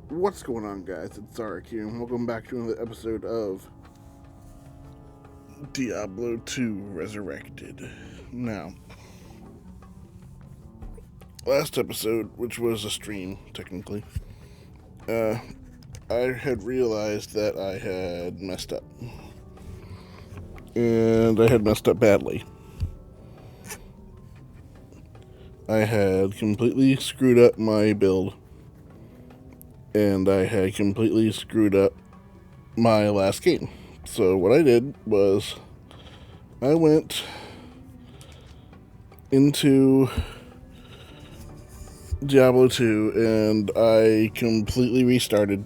What's going on, guys? It's Zarek here, and welcome back to another episode of Diablo 2 Resurrected. Now, last episode, which was a stream, technically, I had realized that I had messed up. And I had messed up badly. I had completely screwed up my build. And I had completely screwed up my last game. So what I did was I went into Diablo 2 and I completely restarted.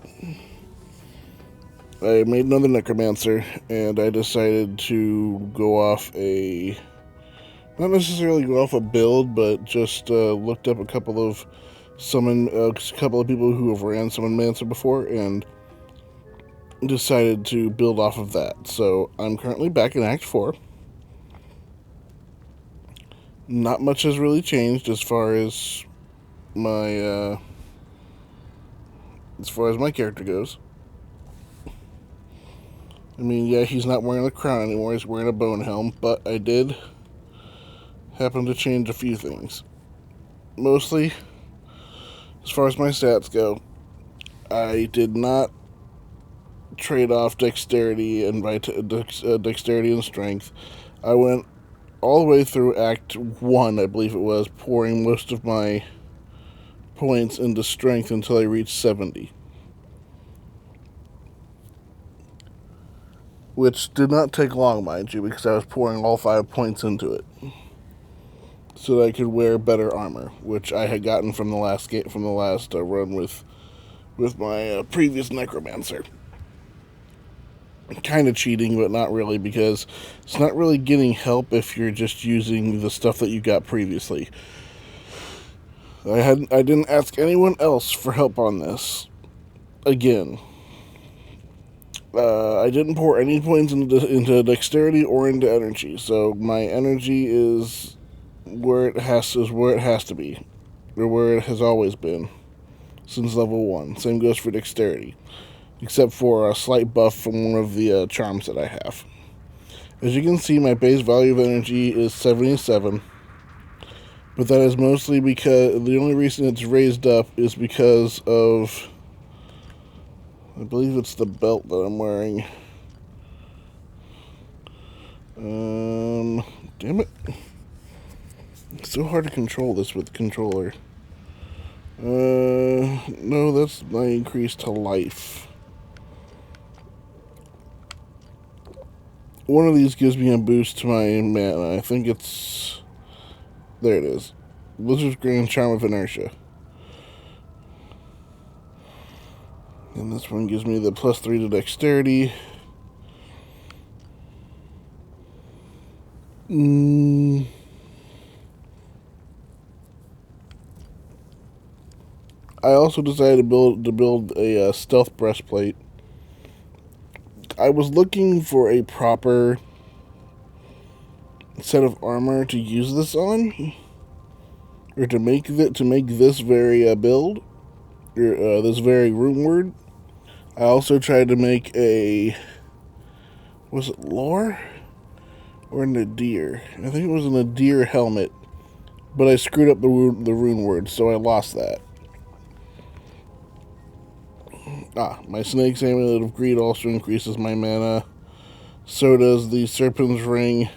I made another necromancer and I decided to go off not necessarily go off a build, but just looked up a couple of people who have ran summonmancer before and decided to build off of that. So I'm currently back in Act 4. Not much has really changed as far as my character goes. I mean, yeah, he's not wearing a crown anymore, he's wearing a bone helm, but I did happen to change a few things. Mostly, as far as my stats go, I did not trade off dexterity and dexterity and strength. I went all the way through Act 1, I believe it was, pouring most of my points into strength until I reached 70. Which did not take long, mind you, because I was pouring all 5 points into it. So that I could wear better armor, which I had gotten from the last run with my previous necromancer. Kind of cheating, but not really, because it's not really getting help if you're just using the stuff that you got previously. I didn't ask anyone else for help on this. Again, I didn't pour any points into dexterity or into energy, so my energy is where it has to be, or where it has always been since level 1. Same goes for dexterity, except for a slight buff from one of the charms that I have. As you can see, my base value of energy is 77, but that is mostly because the only reason it's raised up is because of, I believe it's the belt that I'm wearing. Damn it. It's so hard to control this with the controller. No, that's my increase to life. One of these gives me a boost to my mana. I think it's... There it is. Blizzard's Grand Charm of Inertia. And this one gives me the +3 to dexterity. I also decided to build a stealth breastplate. I was looking for a proper set of armor to use this on, or to make this very build, or this very rune word. I also tried to make a, was it lore or nadir? I think it was a nadir helmet, but I screwed up the rune word, so I lost that. My Snake's Amulet of Greed also increases my mana. So does the Serpent's Ring.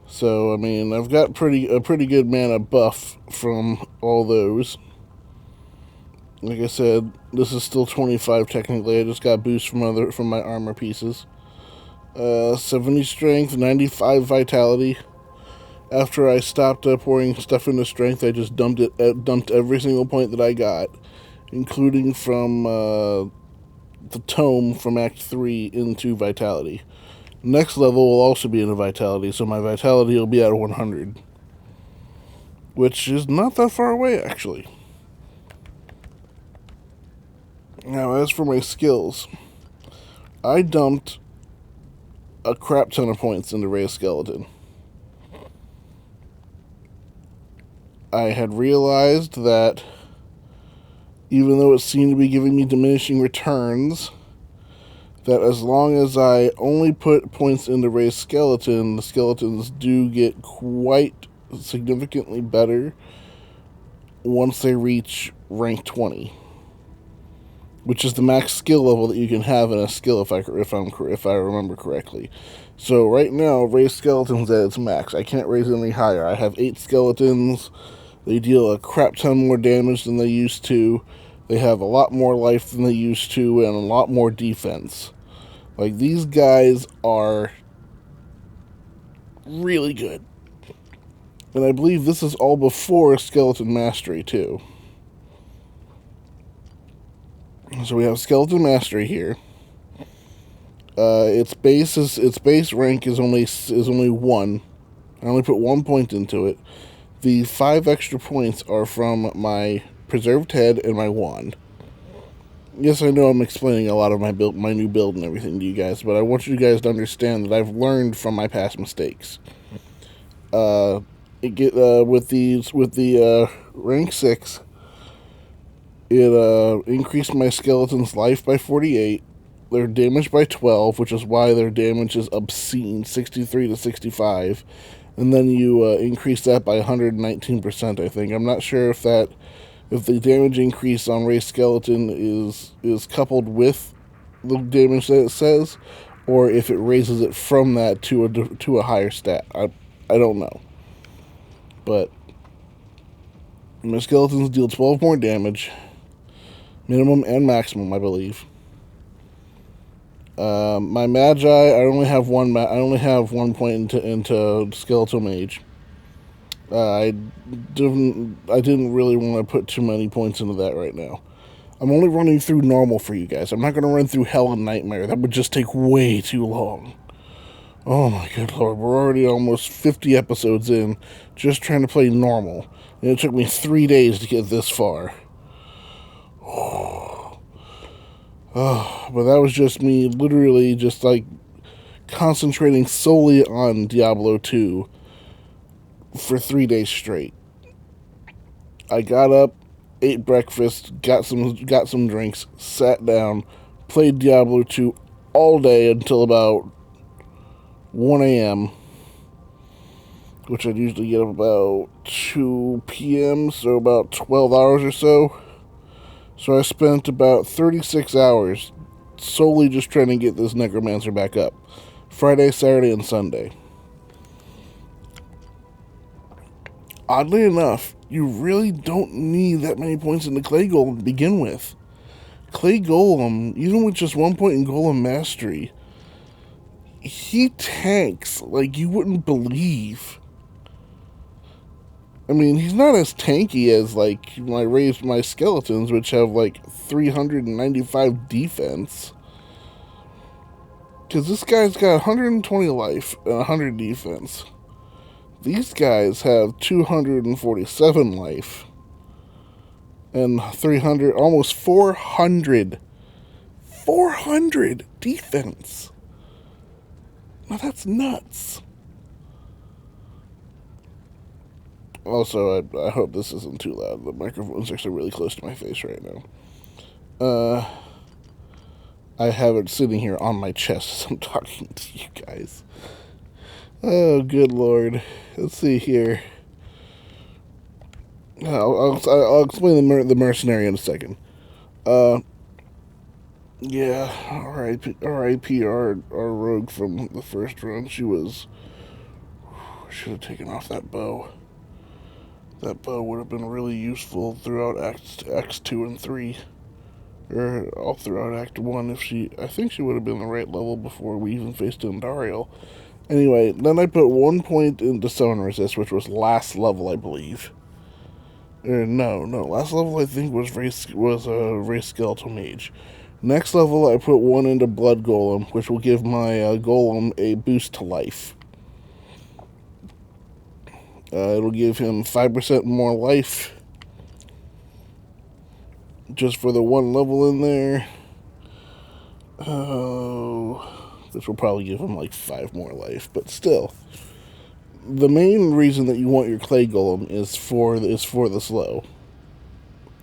So, I mean, I've got a pretty good mana buff from all those. Like I said, this is still 25 technically. I just got boost from my armor pieces. 70 strength, 95 vitality. After I stopped pouring stuff into strength, I just dumped every single point that I got, including from the tome from Act 3 into vitality. Next level will also be into vitality, so my vitality will be at 100. Which is not that far away, actually. Now, as for my skills, I dumped a crap ton of points into Raise Skeleton. I had realized that even though it seemed to be giving me diminishing returns, that as long as I only put points into raised skeleton, the skeletons do get quite significantly better once they reach rank 20, which is the max skill level that you can have in a skill if I remember correctly. So right now, raised skeletons at its max. I can't raise it any higher. I have 8 skeletons. They deal a crap ton more damage than they used to. They have a lot more life than they used to, and a lot more defense. Like, these guys are really good. And I believe this is all before Skeleton Mastery, too. So we have Skeleton Mastery here. Its base rank is only 1. I only put 1 point into it. The 5 extra points are from my preserved head and my wand. Yes, I know I'm explaining a lot of my new build and everything to you guys, but I want you guys to understand that I've learned from my past mistakes. With the rank 6, it increased my skeleton's life by 48, their damage by 12, which is why their damage is obscene, 63 to 65, and then you increase that by 119%, I think. I'm not sure if the damage increase on raised skeleton is coupled with the damage that it says, or if it raises it from that to a higher stat. I don't know. But my skeletons deal 12 more damage, minimum and maximum, I believe. My magi, I only have one point into skeletal mage. I didn't really want to put too many points into that right now. I'm only running through normal for you guys. I'm not going to run through Hell and Nightmare. That would just take way too long. Oh my good lord, we're already almost 50 episodes in, just trying to play normal. And it took me 3 days to get this far. But that was just me literally just like concentrating solely on Diablo 2 for 3 days straight. I got up, ate breakfast, got some drinks, sat down, played Diablo 2 all day until about 1 a.m., which I'd usually get up about 2 p.m., so about 12 hours or so. So I spent about 36 hours solely just trying to get this Necromancer back up. Friday, Saturday, and Sunday. Oddly enough, you really don't need that many points in the Clay Golem to begin with. Clay Golem, even with just 1 point in Golem Mastery, he tanks like you wouldn't believe. I mean, he's not as tanky as, like, my skeletons, which have, like, 395 defense. Because this guy's got 120 life and 100 defense. These guys have 247 life and 300, almost 400 defense. Now that's nuts. Also, I hope this isn't too loud. The microphone's actually really close to my face right now. I have it sitting here on my chest as I'm talking to you guys. Oh, good lord. Let's see here. I'll explain the mercenary in a second. Yeah, R.I.P. our rogue from the first run. She should have taken off that bow. That bow would have been really useful throughout Acts 2 and 3. Or all throughout Act 1 I think she would have been the right level before we even faced Dariel. Anyway, then I put 1 point into Summon Resist, which was last level, I believe. No, last level I think was Race Skeletal Mage. Next level I put 1 into Blood Golem, which will give my Golem a boost to life. It'll give him 5% more life. Just for the 1 level in there. Which will probably give him like 5 more life. But still. The main reason that you want your Clay Golem is for the slow.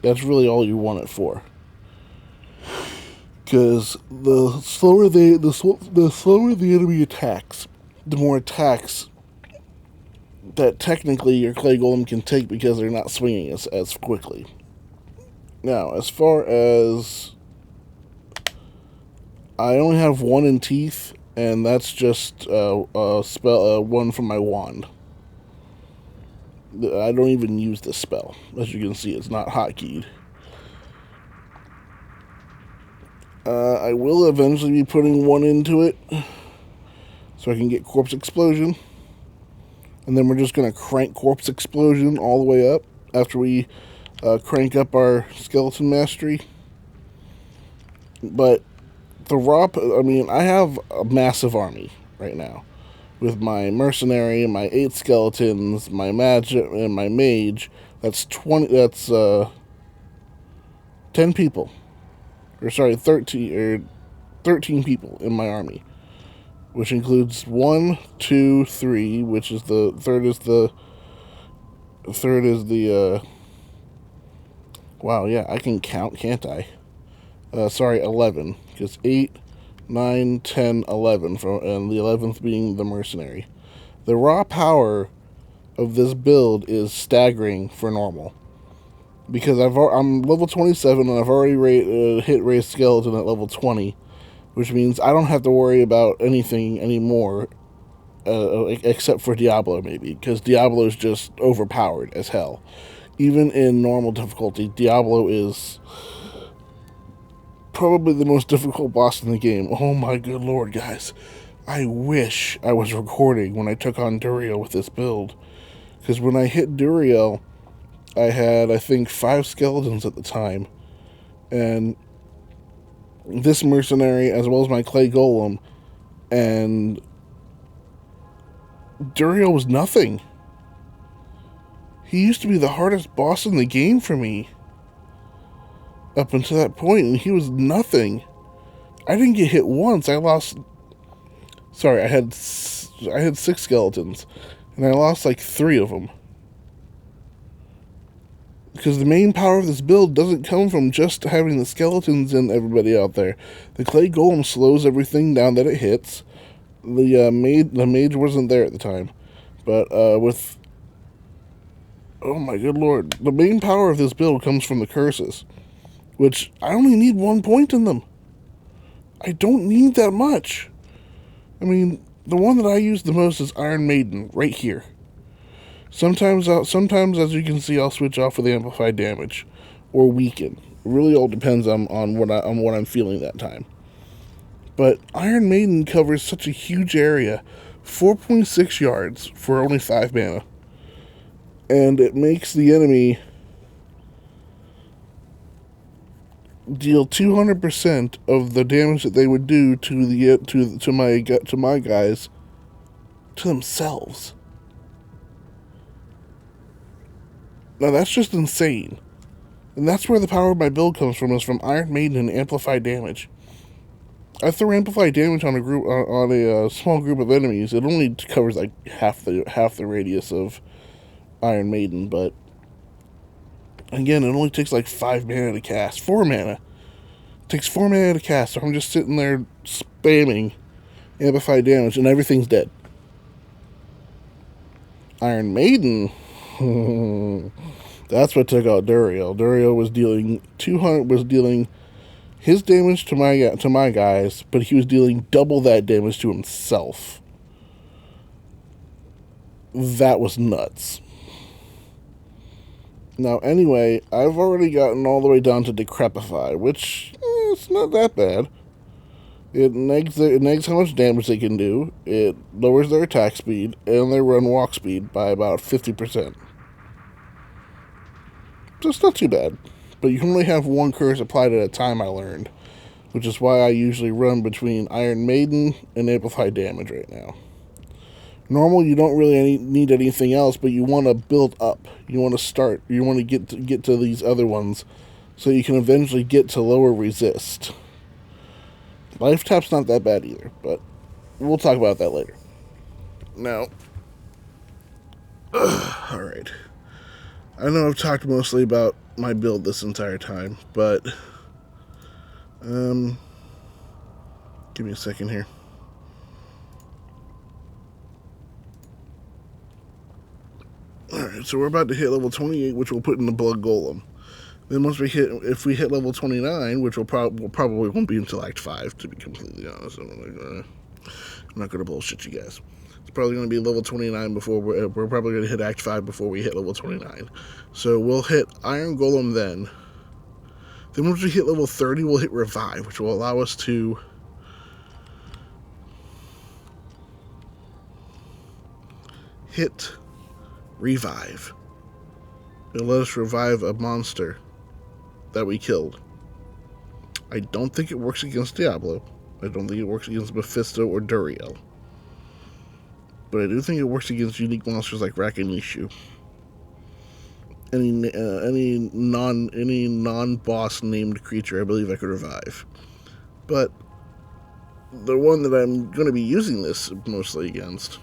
That's really all you want it for. Because the slower the enemy attacks, the more attacks that technically your clay golem can take because they're not swinging as quickly. Now, as far as I only have one in teeth, and that's just a spell, one from my wand. I don't even use this spell. As you can see, it's not hotkeyed. I will eventually be putting one into it, so I can get Corpse Explosion. And then we're just going to crank Corpse Explosion all the way up after we crank up our Skeleton Mastery. But the I have a massive army right now. With my Mercenary, my 8 Skeletons, my Magic, and my Mage. That's 10 people. 13 people in my army. Which includes 1, 2, 3, which is the third is the wow, yeah, I can count, can't I? 11, because 8, 9, 10, 11, and the 11th being the Mercenary. The raw power of this build is staggering for normal. Because I'm level 27 and I've already hit Raised Skeleton at level 20. Which means I don't have to worry about anything anymore, except for Diablo, maybe. Because Diablo is just overpowered as hell. Even in normal difficulty, Diablo is probably the most difficult boss in the game. Oh my good lord, guys. I wish I was recording when I took on Duriel with this build. Because when I hit Duriel, I had, I think, 5 skeletons at the time. And this Mercenary, as well as my Clay Golem, and Duriel was nothing. He used to be the hardest boss in the game for me. Up until that point, and he was nothing. I didn't get hit once. I had 6 skeletons, and I lost like 3 of them. Because the main power of this build doesn't come from just having the skeletons and everybody out there. The Clay Golem slows everything down that it hits. The mage wasn't there at the time. But with... Oh my good lord. The main power of this build comes from the curses. Which, I only need 1 point in them. I don't need that much. I mean, the one that I use the most is Iron Maiden, right here. Sometimes, as you can see, I'll switch off with amplified damage or weaken. It really all depends on what I'm feeling that time. But Iron Maiden covers such a huge area, 4.6 yards for only 5 mana, and it makes the enemy deal 200% of the damage that they would do to my guys to themselves. Now that's just insane. And that's where the power of my build comes from, is from Iron Maiden and amplified damage. I throw amplified damage on a small group of enemies. It only covers like half the radius of Iron Maiden, but again, it only takes like 5 mana to cast. 4 mana. It takes 4 mana to cast, so I'm just sitting there spamming amplified damage and everything's dead. Iron Maiden. That's what took out Duriel. Duriel was dealing his damage to my guys, but he was dealing double that damage to himself. That was nuts. Now, anyway, I've already gotten all the way down to Decrepify, which it's not that bad. It negs how much damage they can do. It lowers their attack speed and their run walk speed by about 50%. So it's not too bad. But you can only have 1 curse applied at a time, I learned. Which is why I usually run between Iron Maiden and Amplified Damage right now. Normal, you don't really need anything else, but you want to build up. You want to start. You want to get to these other ones, so you can eventually get to lower resist. Life tap's not that bad either, but we'll talk about that later. Now, alright. I know I've talked mostly about my build this entire time, but give me a second here. Alright, so we're about to hit level 28, which we'll put in the Blood Golem. Then if we hit level 29, which will probably won't be until Act 5, to be completely honest. I'm not going to bullshit you guys. It's probably going to be level 29 before we're probably going to hit Act 5 before we hit level 29. So we'll hit Iron Golem then. Then once we hit level 30, we'll hit Revive, which will allow us to hit Revive. It'll let us revive a monster that we killed. I don't think it works against Diablo. I don't think it works against Mephisto or Duriel. But I do think it works against unique monsters like Rakanishu. Any non-boss named creature, I believe I could revive. But the one that I'm going to be using this mostly against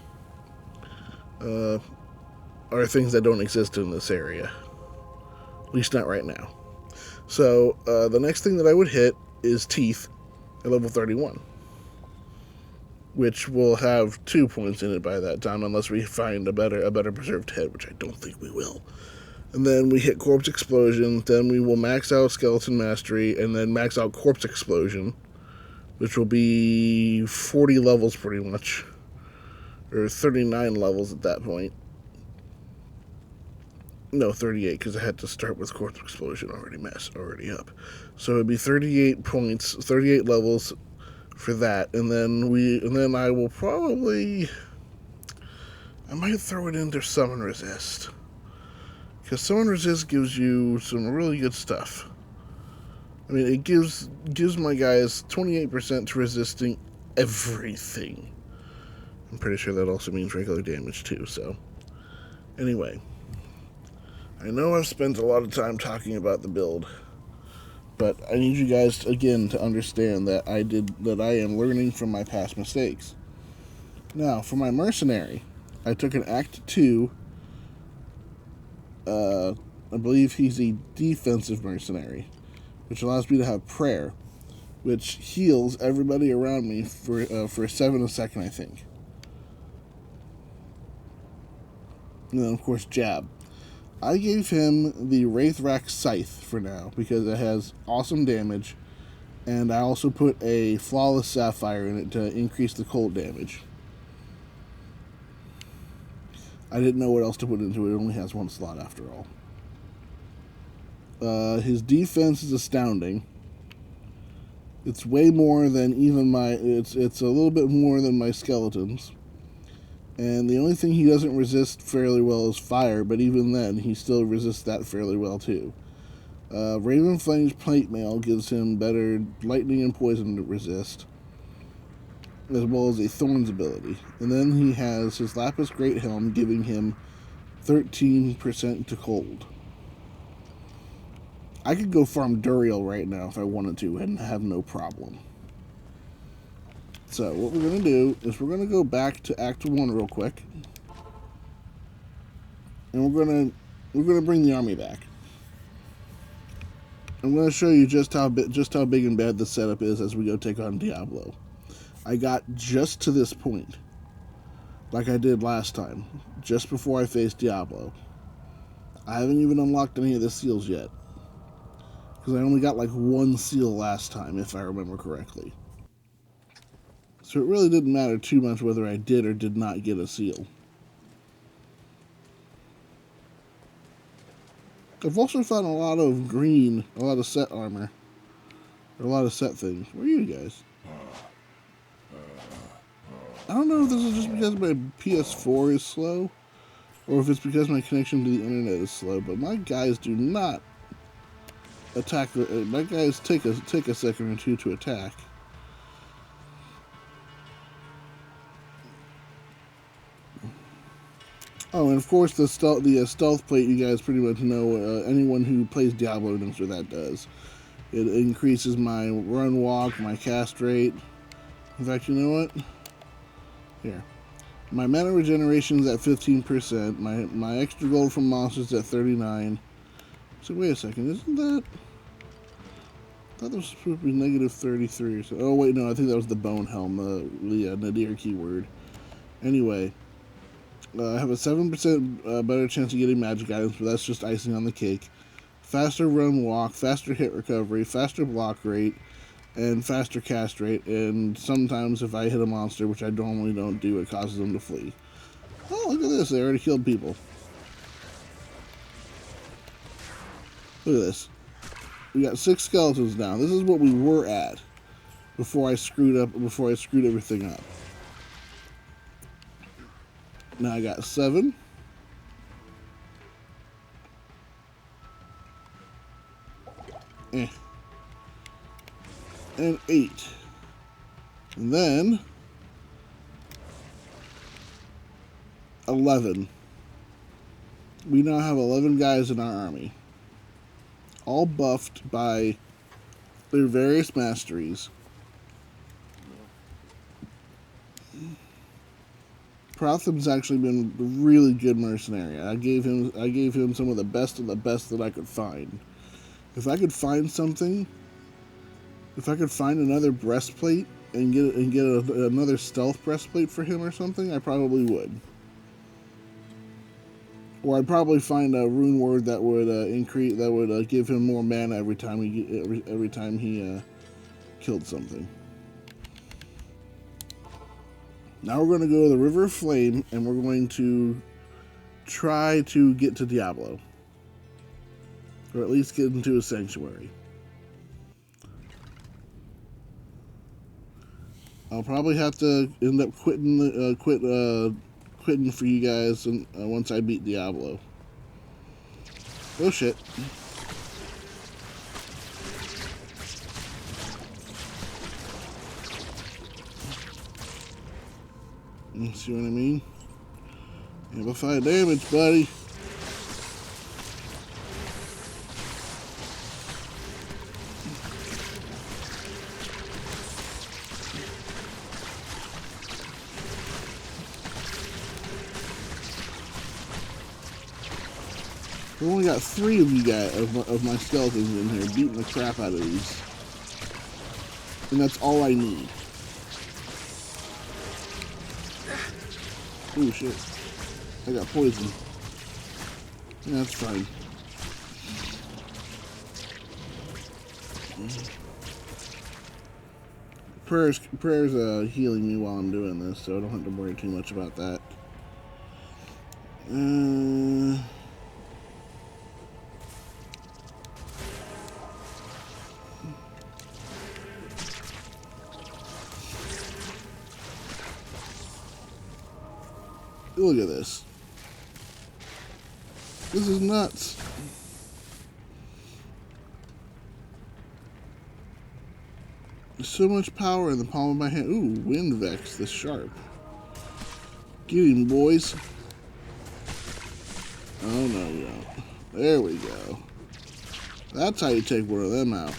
are things that don't exist in this area. At least not right now. So the next thing that I would hit is Teeth at level 31. Which will have 2 points in it by that time, unless we find a better preserved head, which I don't think we will. And then we hit Corpse Explosion, then we will max out Skeleton Mastery, and then max out Corpse Explosion, which will be 40 levels pretty much. Or 39 levels at that point. No, 38, because I had to start with Corpse Explosion already up. So it'd be 38 points, 38 levels for that, and then I will probably, I might throw it into Summon Resist, because Summon Resist gives you some really good stuff. I mean, it gives my guys 28% to resisting everything. I'm pretty sure that also means regular damage too. So anyway, I know I've spent a lot of time talking about the build, but I need you guys, again, to understand that I am learning from my past mistakes. Now, for my Mercenary, I took an Act 2, I believe he's a defensive Mercenary, which allows me to have Prayer, which heals everybody around me for 7 a second, I think. And then, of course, Jab. I gave him the Wraithrack Scythe for now, because it has awesome damage, and I also put a Flawless Sapphire in it to increase the cold damage. I didn't know what else to put into it. It only has 1 slot after all. His defense is astounding. It's way more than even my... It's a little bit more than my skeletons. And the only thing he doesn't resist fairly well is fire, but even then, he still resists that fairly well, too. Raven Flame's Plate Mail gives him better lightning and poison to resist, as well as a Thorns ability. And then he has his Lapis Great Helm, giving him 13% to cold. I could go farm Duriel right now if I wanted to, and have no problem. So, what we're going to do is we're going to go back to Act 1 real quick. And we're going to bring the army back. I'm going to show you just how big and bad the setup is as we go take on Diablo. I got just to this point, like I did last time, just before I faced Diablo. I haven't even unlocked any of the seals yet, because I only got like 1 seal last time, if I remember correctly. So it really didn't matter too much whether I did or did not get a seal. I've also found a lot of green, a lot of set armor, or a lot of set things. Where are you guys? I don't know if this is just because my PS4 is slow, or if it's because my connection to the internet is slow, but my guys do not attack. My guys take a second or two to attack. Oh, and of course the stealth plate, you guys pretty much know, anyone who plays Diablo knows what that does. It increases my run walk, my cast rate. In fact, you know what? Here. My mana regeneration is at 15%, my extra gold from monsters at 39%, So wait a second, isn't that... I thought that was supposed to be negative 33 or so. Oh wait, no, I think that was the bone helm, the Nadir keyword. Anyway, I have a 7% better chance of getting magic items, but that's just icing on the cake. Faster run walk, faster hit recovery, faster block rate, and faster cast rate. And sometimes if I hit a monster, which I normally don't do, it causes them to flee. Oh, look at this, they already killed people. Look at this. We got 6 skeletons now. This is what we were at before I screwed everything up. Now I got 7. And 8. And then 11. We now have 11 guys in our army, all buffed by their various masteries. Protham's actually been a really good mercenary. I gave him some of the best that I could find. If I could find something, if I could find another breastplate and get another stealth breastplate for him or something, I probably would. Or I'd probably find a rune word that would give him more mana every time he killed something. Now we're going to go to the River of Flame, and we're going to try to get to Diablo. Or at least get into a sanctuary. I'll probably have to end up quitting for you guys once I beat Diablo. Oh shit. You see what I mean? Amplify damage, buddy. We only got 3 of you guys, of my skeletons in here, beating the crap out of these. And that's all I need. Oh shit. I got poison. Yeah, that's fine. Prayer's healing me while I'm doing this, so I don't have to worry too much about that. Look at this. This is nuts. There's so much power in the palm of my hand. Ooh, Wind Vex, this sharp. Get him, boys. Oh, no, you don't. There we go. That's how you take one of them out.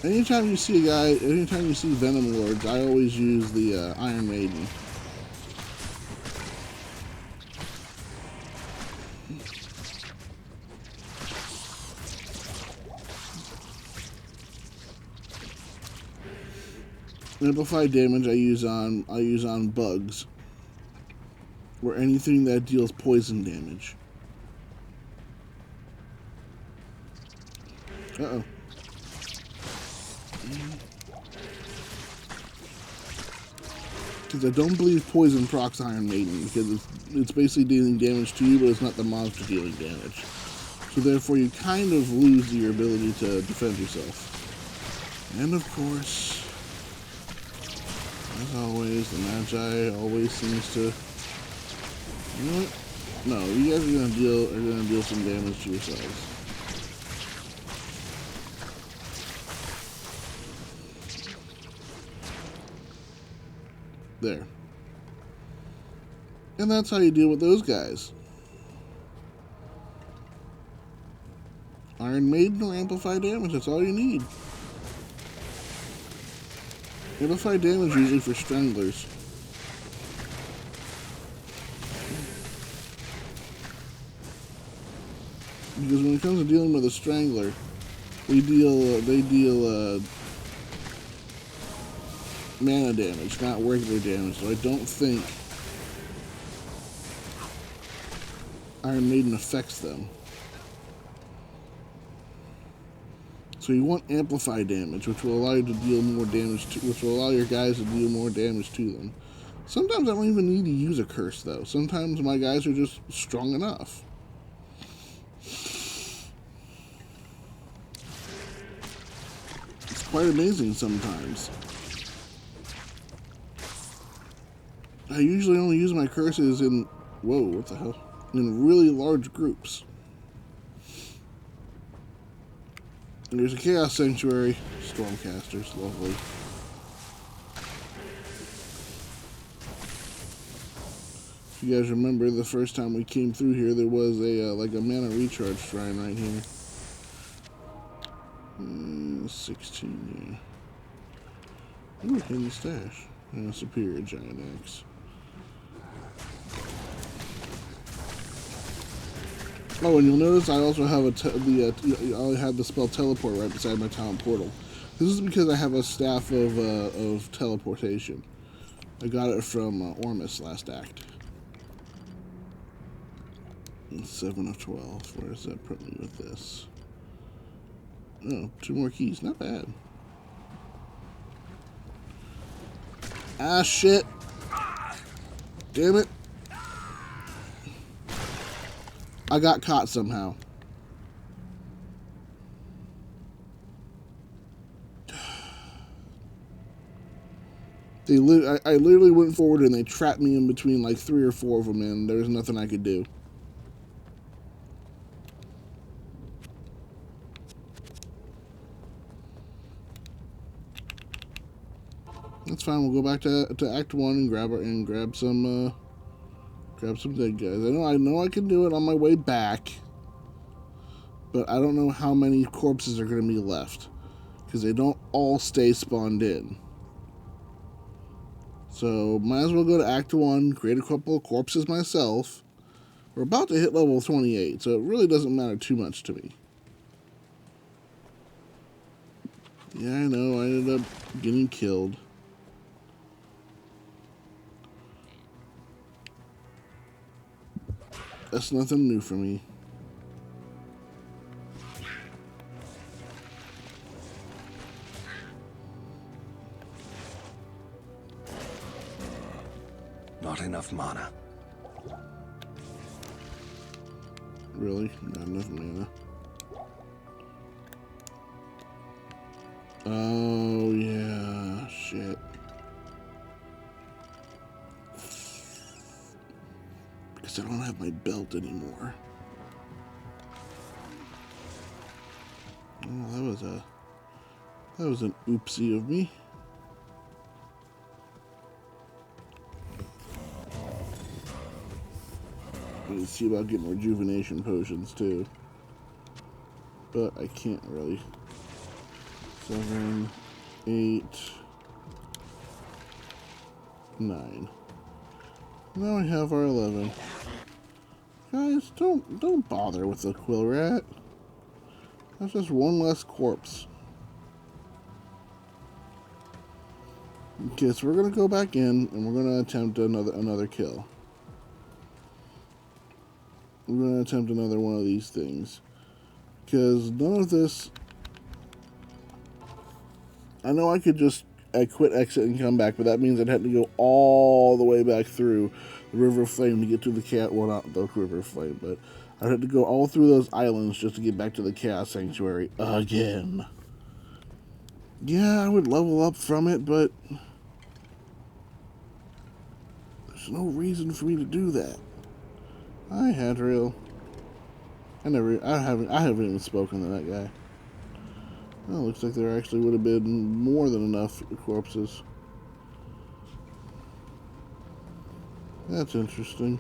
Anytime you see Venom Lords, I always use the Iron Maiden. Amplified damage I use on bugs, or anything that deals poison damage. Uh-oh. Because I don't believe poison procs Iron Maiden, because it's basically dealing damage to you, but it's not the monster dealing damage. So therefore you kind of lose your ability to defend yourself. And of course, as always, the Magi always seems to... You know what? No, you guys are gonna deal some damage to yourselves. There. And that's how you deal with those guys. Iron Maiden or Amplify damage, that's all you need. Amplify damage usually for stranglers. Because when it comes to dealing with a Strangler, they deal mana damage, not regular damage. So I don't think Iron Maiden affects them. So you want amplify damage, which will allow you to deal more damage to, which will allow your guys to deal more damage to them. Sometimes I don't even need to use a curse though. Sometimes my guys are just strong enough. It's quite amazing sometimes. I usually only use my curses in, whoa, what the hell? In really large groups. And there's a Chaos Sanctuary, Stormcasters, lovely. If you guys remember, the first time we came through here, there was a like a mana recharge shrine right here. 16, yeah. Ooh, hidden stash. And a superior giant axe. Oh, and you'll notice I also have I have the spell teleport right beside my talent portal. This is because I have a staff of teleportation. I got it from Ormus last act. 7 of 12. Where does that put me with this? Oh, 2 more keys. Not bad. Ah, shit. Damn it. I got caught somehow. I literally went forward and they trapped me in between like 3 or 4 of them, and there was nothing I could do. That's fine. We'll go back to Act 1 and grab some dead guys. I know I can do it on my way back, but I don't know how many corpses are going to be left because they don't all stay spawned in. So might as well go to Act 1, create a couple of corpses myself. We're about to hit level 28, so it really doesn't matter too much to me. Yeah, I know. I ended up getting killed. That's nothing new for me. Not enough mana. Really? Not enough mana. Oh, yeah. Shit. Because I don't have my belt anymore. Oh, that was an oopsie of me. Let's see about getting rejuvenation potions too. But I can't really. 7, 8, 9. Now we have our 11. Guys, don't bother with the quill rat. That's just one less corpse. Okay, so we're gonna go back in and we're gonna attempt another kill. We're gonna attempt another one of these things. Because none of this, I know I could just quit, exit, and come back, but that means I'd have to go all the way back through the River of Flame to get to the cat. Well, not the River of Flame, but I'd have to go all through those islands just to get back to the Chaos Sanctuary again. Yeah, I would level up from it, but there's no reason for me to do that. Hi, Hadriel. I haven't even spoken to that guy. Well, looks like there actually would have been more than enough corpses. That's interesting.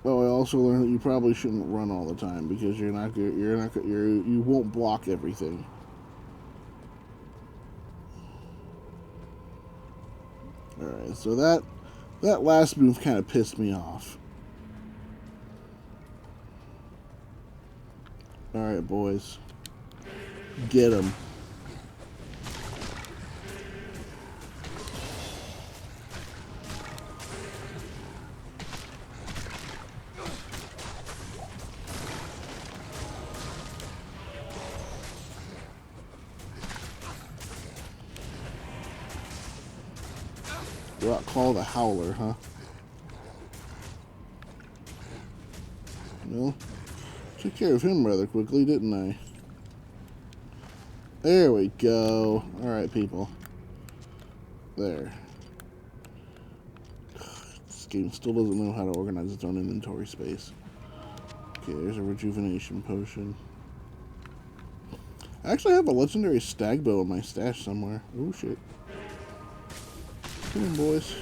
Oh, I also learned that you probably shouldn't run all the time because you won't block everything. All right, so that last move kind of pissed me off. Alright, boys. Get him. Rock Call the Howler, huh? Well, took care of him rather quickly, didn't I? There we go. Alright, people. There. This game still doesn't know how to organize its own inventory space. Okay, there's a rejuvenation potion. I actually have a legendary stag bow in my stash somewhere. Oh, shit. Come on, boys.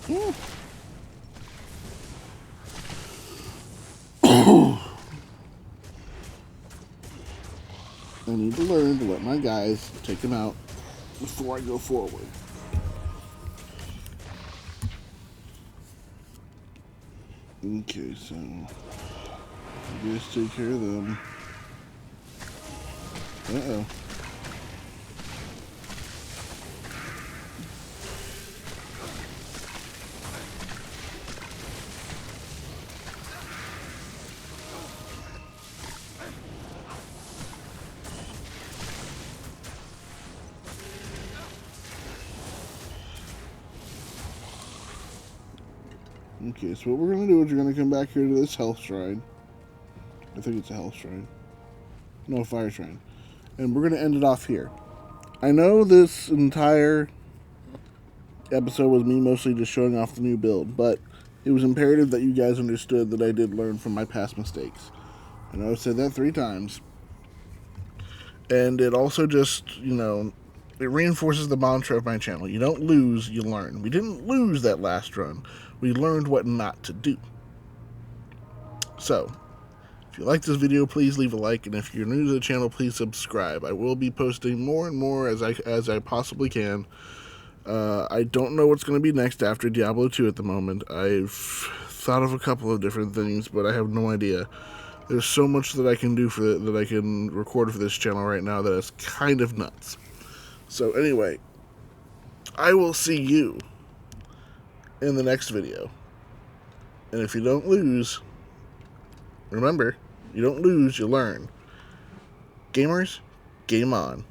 Yeah. I need to learn to let my guys take him out before I go forward. Okay, so you guys take care of them. Uh-oh. Okay, so what we're going to do is we're going to come back here to this health shrine. I think it's a health shrine. No, fire shrine. And we're going to end it off here. I know this entire episode was me mostly just showing off the new build, but it was imperative that you guys understood that I did learn from my past mistakes. I know I've said that 3 times. And it also just, you know, it reinforces the mantra of my channel. You don't lose, you learn. We didn't lose that last run. We learned what not to do. So, if you like this video, please leave a like, and if you're new to the channel, please subscribe. I will be posting more and more as I possibly can. I don't know what's going to be next after Diablo 2 at the moment. I've thought of a couple of different things, but I have no idea. There's so much that I can do that I can record for this channel right now that is kind of nuts. So anyway, I will see you in the next video. And if you don't lose, remember, you don't lose, you learn. Gamers, game on.